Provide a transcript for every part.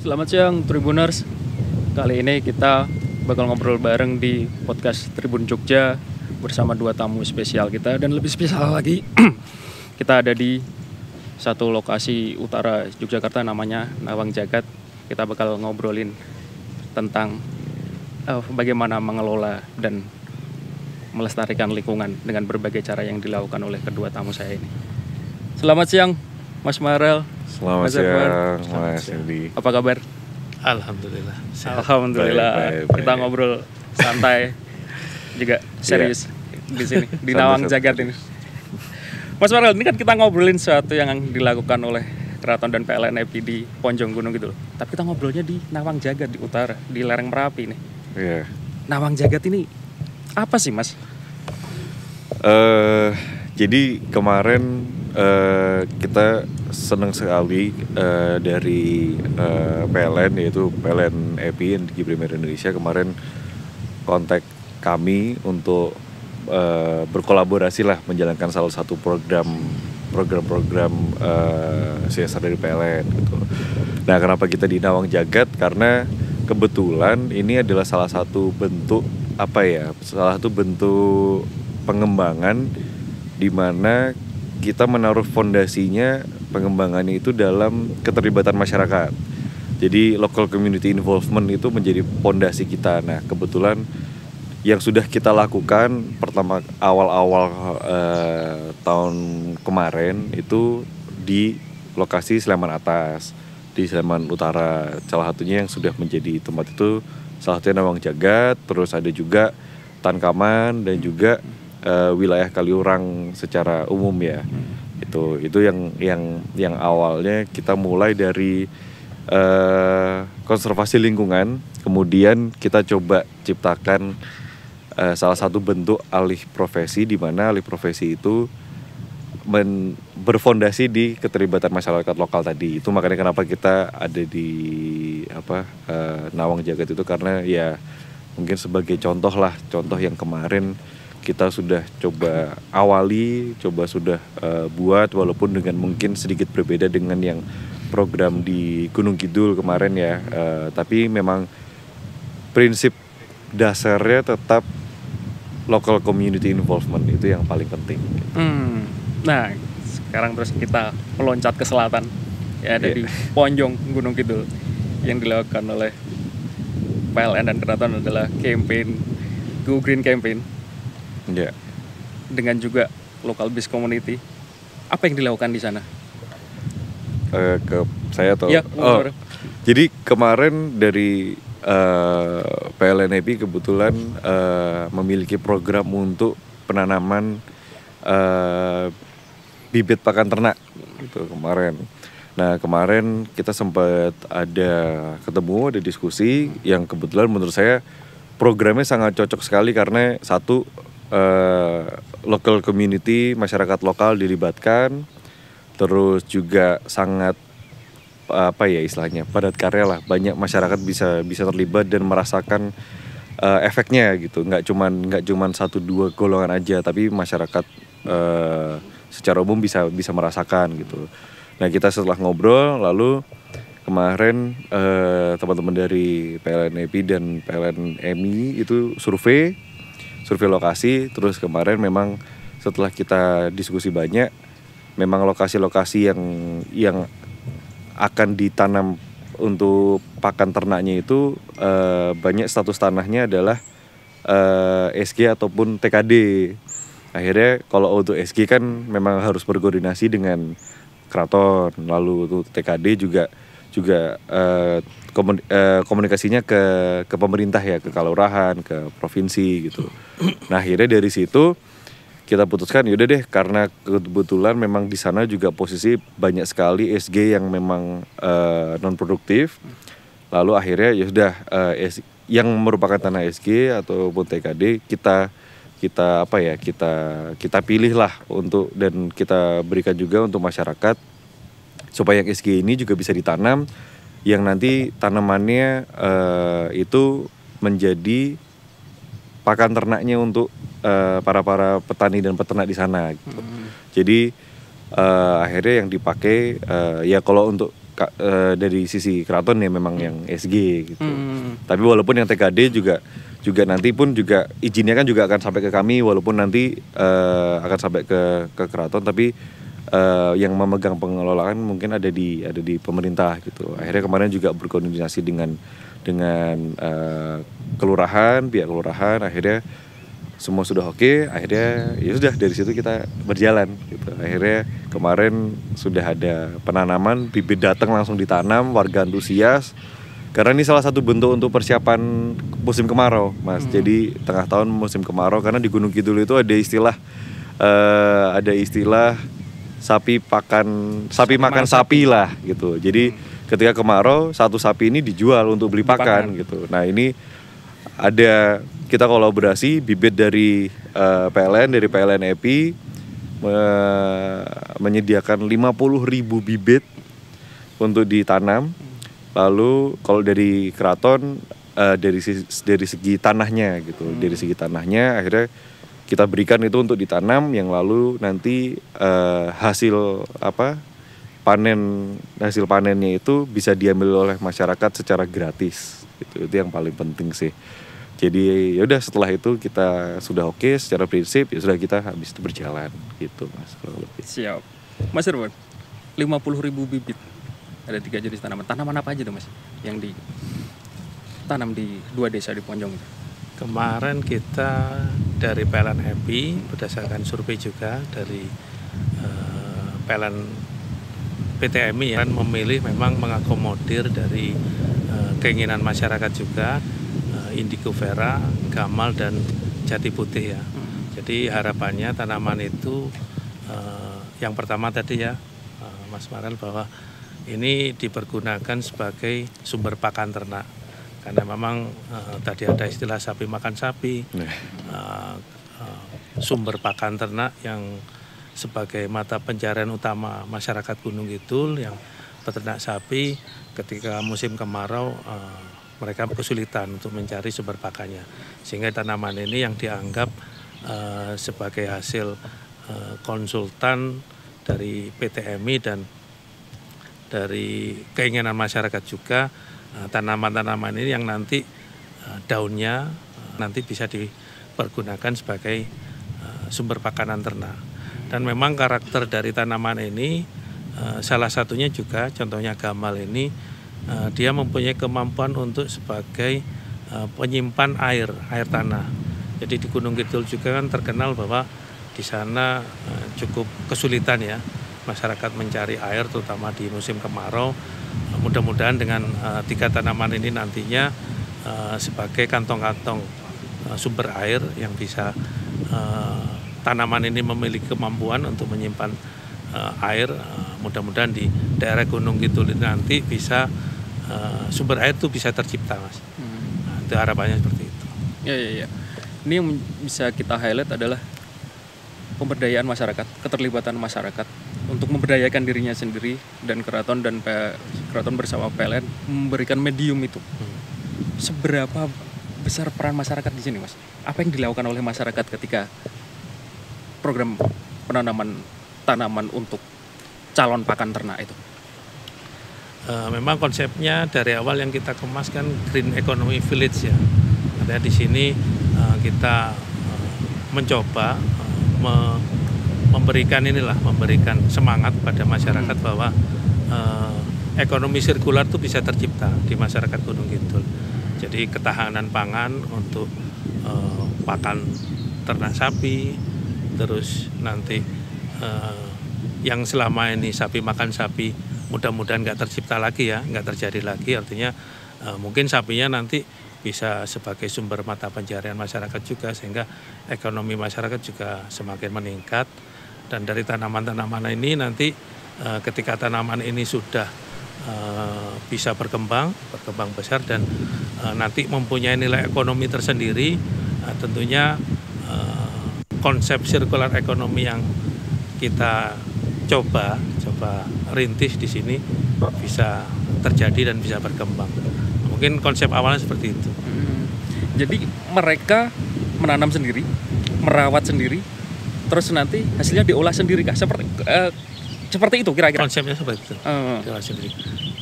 Selamat siang Tribuners. Kali ini kita bakal ngobrol bareng di podcast Tribun Jogja bersama dua tamu spesial kita. Dan lebih spesial lagi, kita ada di satu lokasi utara Yogyakarta namanya Nawang Jagat. Kita bakal ngobrolin tentang bagaimana mengelola dan melestarikan lingkungan dengan berbagai cara yang dilakukan oleh kedua tamu saya ini. Selamat siang Mas Marel. Selamat siang Mas Indi. Apa kabar? Alhamdulillah. Alhamdulillah. Baik. Kita ngobrol santai juga serius di sini di Nawang Jagat ini. Mas Marel, ini kan kita ngobrolin sesuatu yang dilakukan oleh Keraton dan PLN EPI di Ponjong Gunung gitu loh. Tapi kita ngobrolnya di Nawang Jagat di utara, di lereng Merapi nih. Iya. Nawang Jagat ini apa sih, Mas? Jadi kemarin kita senang sekali dari PLN, yaitu PLN EPI Energi Primer Indonesia kemarin kontak kami untuk berkolaborasi lah menjalankan salah satu program CSR dari PLN gitu. Nah, kenapa kita di Nawang Jagat? Karena kebetulan ini adalah salah satu bentuk pengembangan di mana kita menaruh fondasinya pengembangannya itu dalam keterlibatan masyarakat. Jadi local community involvement itu menjadi fondasi kita. Nah, kebetulan yang sudah kita lakukan pertama awal-awal tahun kemarin itu di lokasi Sleman Atas, di Sleman Utara. Salah satunya yang sudah menjadi tempat itu salah satunya Nawang Jagat, terus ada juga Tankaman dan juga wilayah Kaliurang secara umum ya. Itu yang awalnya kita mulai dari konservasi lingkungan, kemudian kita coba ciptakan salah satu bentuk alih profesi, di mana alih profesi itu berfondasi di keterlibatan masyarakat lokal tadi. Itu makanya kenapa kita ada di Nawang Jagat itu, karena ya mungkin sebagai contoh yang kemarin kita sudah coba sudah buat, walaupun dengan mungkin sedikit berbeda dengan yang program di Gunung Kidul kemarin ya, tapi memang prinsip dasarnya tetap local community involvement, itu yang paling penting. Nah, sekarang terus kita meloncat ke selatan ya, ada di Ponjong Gunung Kidul. Yang dilakukan oleh PLN dan Keraton adalah campaign Go Green Campaign. Ya. Dengan juga local based community. Apa yang dilakukan di sana? Ke saya atau ya, jadi kemarin dari PLN EPI kebetulan memiliki program untuk penanaman bibit pakan ternak gitu kemarin. Nah, kemarin kita sempat ada diskusi yang kebetulan menurut saya programnya sangat cocok sekali, karena satu, local community, masyarakat lokal dilibatkan, terus juga sangat istilahnya padat karya lah, banyak masyarakat bisa terlibat dan merasakan efeknya gitu. Nggak cuman 1-2 golongan aja, tapi masyarakat secara umum bisa merasakan gitu. Nah, kita setelah ngobrol, lalu kemarin teman-teman dari PLN EPI dan PLN EMI itu survei lokasi. Terus kemarin memang setelah kita diskusi banyak, memang lokasi-lokasi yang akan ditanam untuk pakan ternaknya itu banyak status tanahnya adalah SG ataupun TKD. Akhirnya kalau untuk SG kan memang harus berkoordinasi dengan Keraton, lalu untuk TKD juga komunikasinya ke pemerintah ya, ke kalurahan, ke provinsi gitu. Nah, akhirnya dari situ kita putuskan yaudah deh, karena kebetulan memang di sana juga posisi banyak sekali SG yang memang non produktif. Lalu akhirnya ya sudah yang merupakan tanah SG ataupun TKD kita pilih lah untuk, dan kita berikan juga untuk masyarakat supaya yang SG ini juga bisa ditanam, yang nanti tanamannya itu menjadi pakan ternaknya untuk para petani dan peternak di sana gitu. Jadi akhirnya yang dipakai ya kalau untuk dari sisi keraton ya memang yang SG gitu. Tapi walaupun yang TKD juga nanti pun juga izinnya kan juga akan sampai ke kami, walaupun nanti akan sampai ke keraton, tapi yang memegang pengelolaan mungkin ada di pemerintah gitu. Akhirnya kemarin juga berkoordinasi dengan kelurahan, pihak kelurahan, akhirnya semua sudah oke. Akhirnya ya sudah, dari situ kita berjalan gitu. Akhirnya kemarin sudah ada penanaman, bibit datang langsung ditanam, warga antusias. Karena ini salah satu bentuk untuk persiapan musim kemarau, Mas. Jadi tengah tahun musim kemarau, karena di Gunung Kidul itu ada istilah sapi makan sapi lah gitu. Jadi ketika kemarau, satu sapi ini dijual untuk beli pakan gitu. Nah, ini ada, kita kolaborasi bibit dari PLN EPI menyediakan 50.000 bibit untuk ditanam. Lalu kalau dari keraton dari segi tanahnya gitu, dari segi tanahnya akhirnya kita berikan itu untuk ditanam, yang lalu nanti hasil panennya itu bisa diambil oleh masyarakat secara gratis gitu. Itu yang paling penting sih. Jadi ya udah, setelah itu kita sudah oke secara prinsip, ya sudah, kita habis itu berjalan gitu, Mas. Siap. Mas Irwan, 50.000 bibit. Ada 3 jenis tanaman. Tanaman apa aja tuh, Mas, yang ditanam di 2 desa di Ponjong itu? Kemarin kita dari PLN EPI berdasarkan survei juga dari PLN PTMI kan memilih memang mengakomodir dari keinginan masyarakat juga, indigo vera, gamal, dan jati putih ya. Jadi harapannya tanaman itu yang pertama tadi ya, Mas Farel, bahwa ini dipergunakan sebagai sumber pakan ternak, karena memang tadi ada istilah sapi makan sapi, sumber pakan ternak yang sebagai mata pencarian utama masyarakat Gunung Kidul yang peternak sapi. Ketika musim kemarau mereka kesulitan untuk mencari sumber pakannya, sehingga tanaman ini yang dianggap sebagai hasil konsultan dari PTMI dan dari keinginan masyarakat juga, tanaman-tanaman ini yang nanti daunnya nanti bisa dipergunakan sebagai sumber pakanan ternak. Dan memang karakter dari tanaman ini salah satunya juga, contohnya gamal ini, dia mempunyai kemampuan untuk sebagai penyimpan air tanah. Jadi di Gunung Kidul juga kan terkenal bahwa di sana cukup kesulitan ya masyarakat mencari air, terutama di musim kemarau. Mudah-mudahan dengan 3 tanaman ini nantinya sebagai kantong-kantong sumber air yang bisa tanaman ini memiliki kemampuan untuk menyimpan air. Mudah-mudahan di daerah Gunung Kidul ini nanti bisa sumber air itu bisa tercipta, Mas. Itu harapannya seperti itu. Ya. Ini yang bisa kita highlight adalah pemberdayaan masyarakat, keterlibatan masyarakat untuk memberdayakan dirinya sendiri, dan keraton bersama PLN memberikan medium itu. Seberapa besar peran masyarakat di sini, Mas? Apa yang dilakukan oleh masyarakat ketika program penanaman tanaman untuk calon pakan ternak itu? Memang konsepnya dari awal yang kita kemas kan Green Economy Village ya. Artinya di sini kita mencoba memberikan semangat pada masyarakat bahwa ekonomi sirkular itu bisa tercipta di masyarakat Gunung Kidul. Jadi ketahanan pangan untuk pakan ternak sapi, terus nanti yang selama ini sapi makan sapi mudah-mudahan nggak tercipta lagi ya, nggak terjadi lagi. Artinya mungkin sapinya nanti bisa sebagai sumber mata pencarian masyarakat juga, sehingga ekonomi masyarakat juga semakin meningkat. Dan dari tanaman-tanaman ini nanti ketika tanaman ini sudah bisa berkembang besar dan nanti mempunyai nilai ekonomi tersendiri, tentunya konsep sirkular ekonomi yang kita coba rintis di sini bisa terjadi dan bisa berkembang. Mungkin konsep awalnya seperti itu. Jadi mereka menanam sendiri, merawat sendiri, terus nanti hasilnya diolah sendiri kah? Seperti seperti itu kira-kira. Konsepnya seperti itu.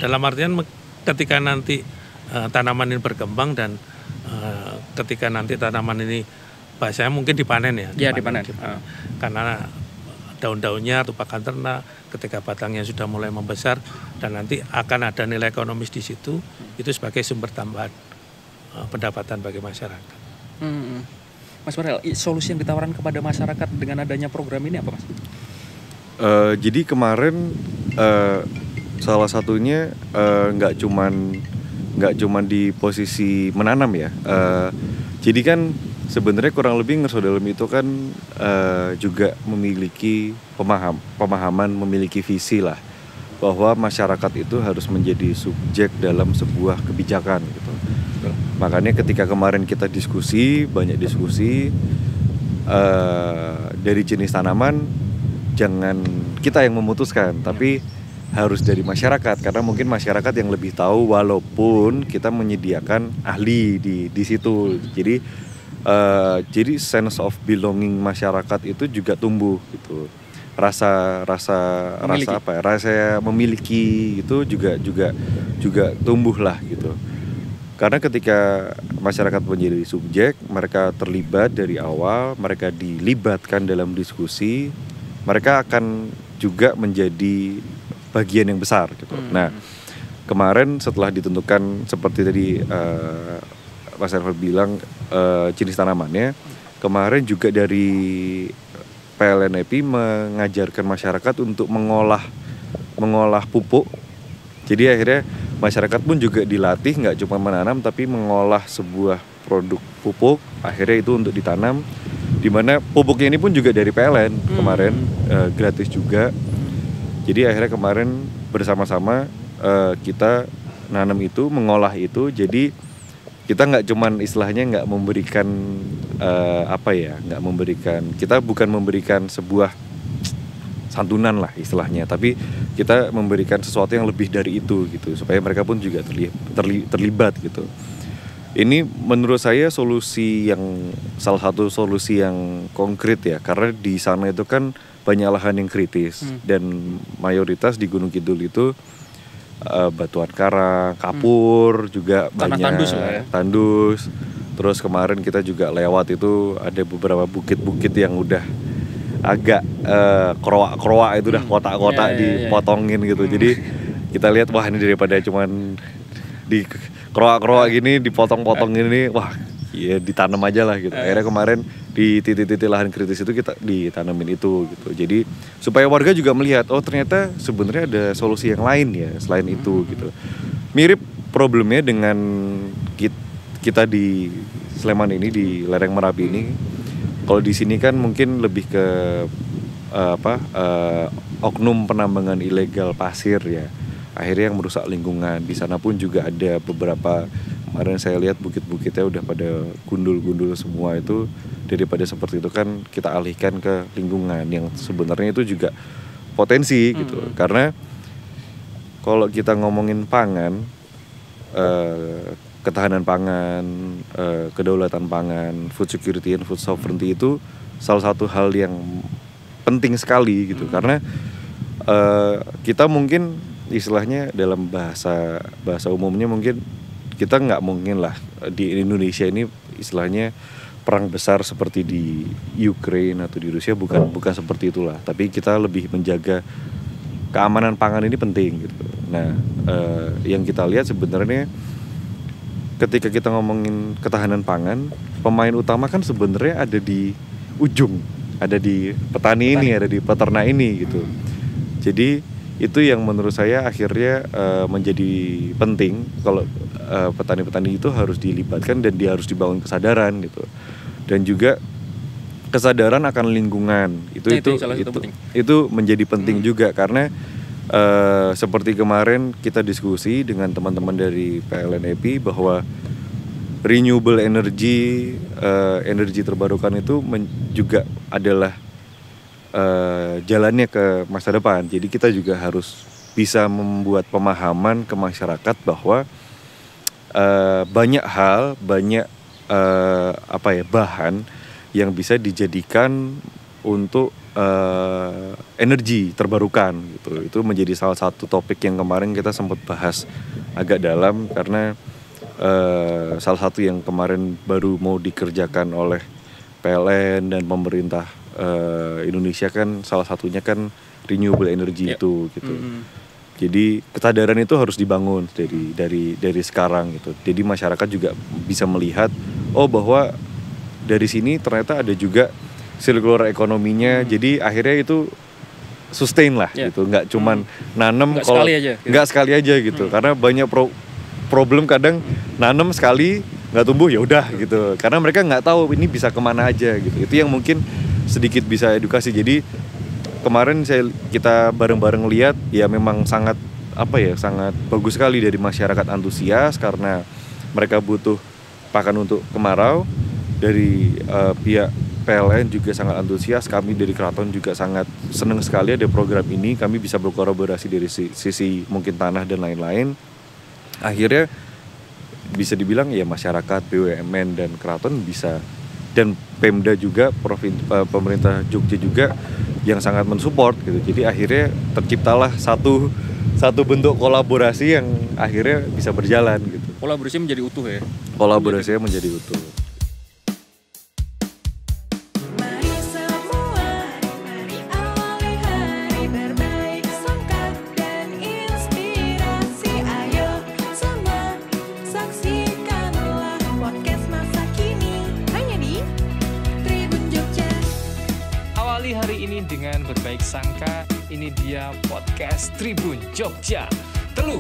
Dalam artian ketika nanti tanaman ini berkembang dan ketika nanti tanaman ini bahasanya mungkin dipanen ya. Iya, dipanen. Karena daun-daunnya atau pakan ternak ketika batangnya sudah mulai membesar dan nanti akan ada nilai ekonomis di situ, itu sebagai sumber tambahan pendapatan bagi masyarakat. Mas Farel, solusi yang ditawarkan kepada masyarakat dengan adanya program ini apa, Mas? Jadi kemarin salah satunya nggak cuman di posisi menanam ya. Jadi kan sebenarnya kurang lebih Ngerso Dalem itu kan juga memiliki pemahaman, memiliki visi lah bahwa masyarakat itu harus menjadi subjek dalam sebuah kebijakan gitu. Makanya ketika kemarin kita banyak diskusi dari jenis tanaman, jangan kita yang memutuskan, tapi harus dari masyarakat, karena mungkin masyarakat yang lebih tahu walaupun kita menyediakan ahli di situ. Jadi sense of belonging masyarakat itu juga tumbuh gitu. Rasa memiliki itu juga tumbuh lah gitu. Karena ketika masyarakat menjadi subjek, mereka terlibat dari awal, mereka dilibatkan dalam diskusi, mereka akan juga menjadi bagian yang besar gitu. Nah, kemarin setelah ditentukan seperti tadi Mas Ervan bilang jenis tanamannya, kemarin juga dari PLN-EPI mengajarkan masyarakat untuk mengolah pupuk. Jadi akhirnya masyarakat pun juga dilatih nggak cuma menanam tapi mengolah sebuah produk pupuk, akhirnya itu untuk ditanam, dimana pupuknya ini pun juga dari PLN kemarin, gratis juga. Jadi akhirnya kemarin bersama-sama kita nanam itu, mengolah itu, jadi kita nggak cuman istilahnya nggak memberikan kita bukan memberikan sebuah santunan lah istilahnya, tapi kita memberikan sesuatu yang lebih dari itu gitu, supaya mereka pun juga terlibat gitu. Ini menurut saya salah satu solusi yang konkret ya, karena di sana itu kan banyak lahan yang kritis dan mayoritas di Gunung Kidul itu batuan karang, kapur, juga tanah banyak tandus. Terus kemarin kita juga lewat itu ada beberapa bukit-bukit yang udah agak kroak itu udah kotak-kotak dipotongin gitu. Jadi kita lihat wah ini daripada cuman di kroak-kroak gini dipotong-potong gini, wah ya ditanam aja lah gitu. Akhirnya kemarin di titik-titik lahan kritis itu kita ditanamin itu gitu. Jadi supaya warga juga melihat oh ternyata sebenarnya ada solusi yang lain ya selain itu gitu. Mirip problemnya dengan kita di Sleman ini, di lereng Merapi ini. Kalau di sini kan mungkin lebih ke oknum penambangan ilegal pasir ya. Akhirnya yang merusak lingkungan. Di sana pun juga ada beberapa, kemarin saya lihat bukit-bukitnya udah pada gundul-gundul semua itu. Daripada seperti itu kan kita alihkan ke lingkungan yang sebenarnya itu juga potensi gitu. Karena kalau kita ngomongin pangan, ketahanan pangan, kedaulatan pangan, food security and food sovereignty itu salah satu hal yang penting sekali gitu. Karena kita mungkin istilahnya dalam bahasa umumnya mungkin kita nggak mungkin lah di Indonesia ini istilahnya perang besar seperti di Ukraine atau di Rusia, bukan seperti itulah. Tapi kita lebih menjaga keamanan pangan ini penting gitu. Nah, yang kita lihat sebenarnya ketika kita ngomongin ketahanan pangan, pemain utama kan sebenarnya ada di ujung, ada di petani ini, ada di peternak ini gitu. Jadi itu yang menurut saya akhirnya menjadi penting kalau petani-petani itu harus dilibatkan dan dia harus dibangun kesadaran gitu. Dan juga kesadaran akan lingkungan itu menjadi penting juga karena seperti kemarin kita diskusi dengan teman-teman dari PLN-EPI bahwa renewable energy, energi terbarukan itu juga adalah jalannya ke masa depan. Jadi kita juga harus bisa membuat pemahaman ke masyarakat bahwa banyak hal, banyak bahan yang bisa dijadikan untuk energi terbarukan gitu. Itu menjadi salah satu topik yang kemarin kita sempat bahas agak dalam karena salah satu yang kemarin baru mau dikerjakan oleh PLN dan pemerintah Indonesia kan salah satunya kan renewable energy itu gitu. Jadi kesadaran itu harus dibangun dari sekarang gitu. Jadi masyarakat juga bisa melihat bahwa dari sini ternyata ada juga circular ekonominya, jadi akhirnya itu sustain lah gitu, nggak cuman nanem kalau nggak sekali aja gitu, karena banyak problem kadang nanem sekali nggak tumbuh ya udah gitu, karena mereka nggak tahu ini bisa kemana aja gitu. Itu yang mungkin sedikit bisa edukasi. Jadi kemarin kita bareng-bareng lihat ya memang sangat sangat bagus sekali dari masyarakat antusias karena mereka butuh pakan untuk kemarau. Dari pihak PLN juga sangat antusias, kami dari keraton juga sangat senang sekali ada program ini, kami bisa berkolaborasi dari sisi mungkin tanah dan lain-lain. Akhirnya bisa dibilang ya masyarakat, BUMN dan keraton bisa, dan Pemda juga, pemerintah Jogja juga yang sangat mensupport gitu. Jadi akhirnya terciptalah satu bentuk kolaborasi yang akhirnya bisa berjalan gitu. Kolaborasinya menjadi utuh ya. Kolaborasinya menjadi utuh. Hari ini dengan berbaik sangka, ini dia podcast Tribun Jogja. Teluh,